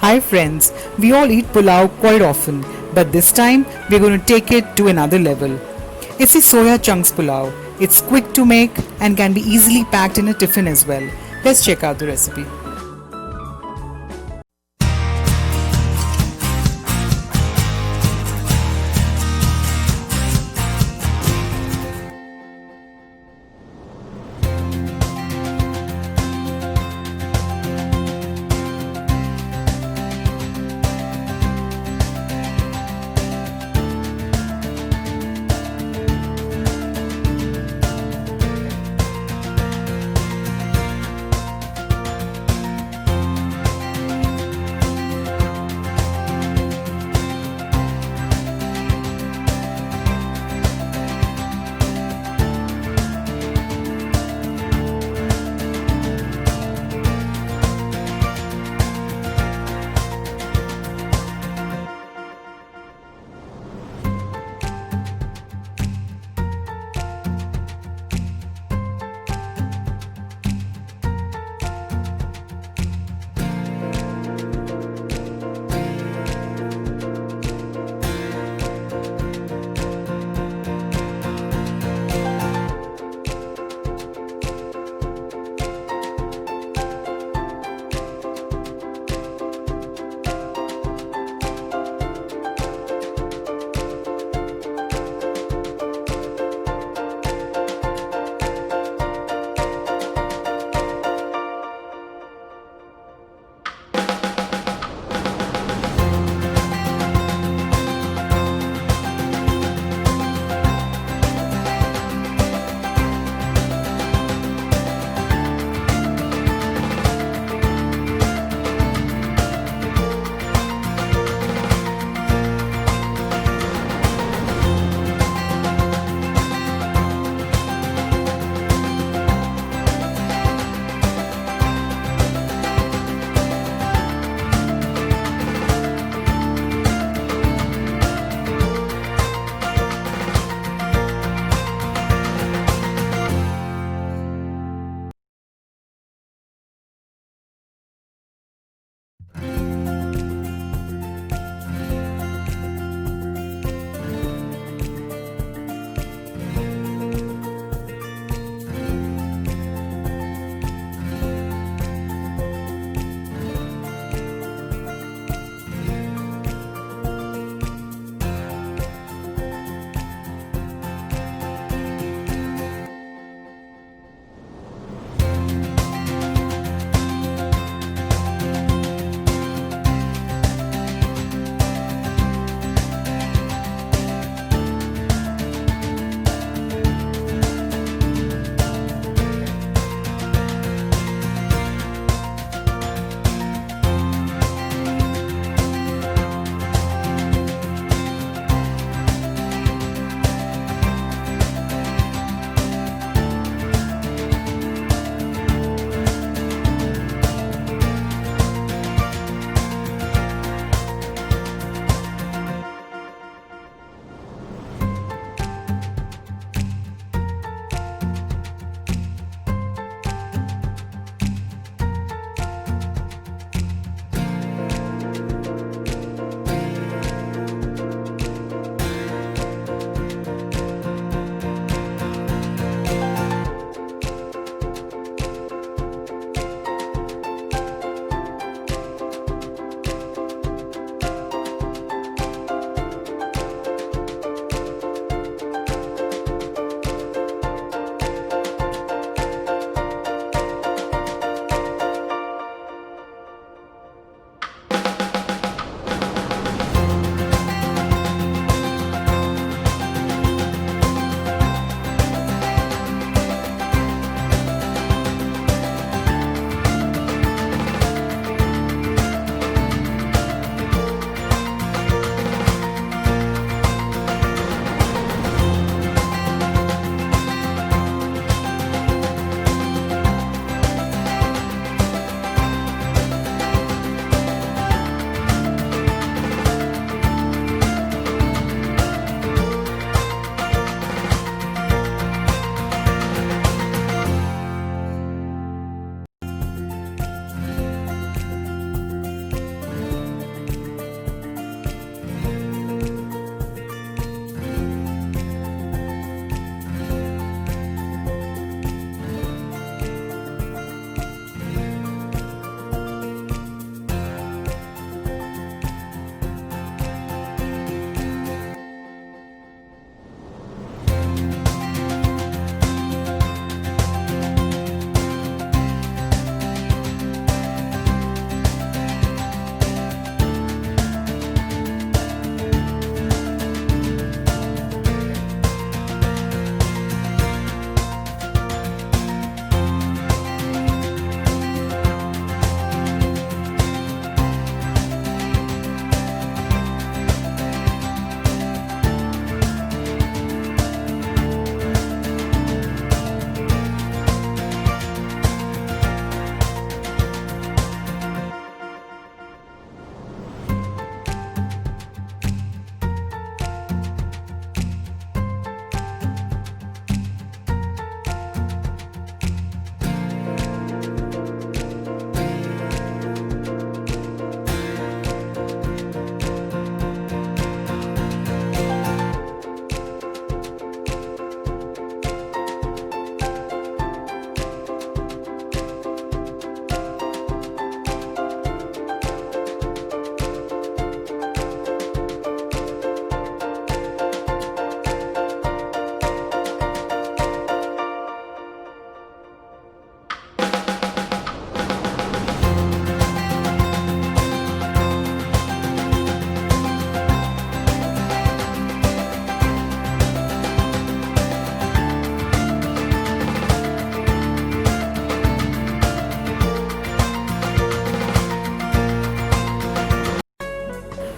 Hi friends, we all eat pulao quite often, but this time we're going to take it to another level. It's the soya chunks pulao. It's quick to make and can be easily packed in a tiffin as well. Let's check out the recipe.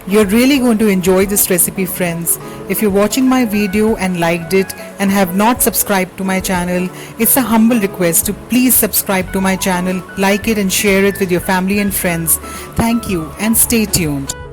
You're really going to enjoy this recipe, friends. If you're watching my video and liked it and have not subscribed to my channel, it's a humble request to please subscribe to my channel, like it and share it with your family and friends. Thank you and stay tuned.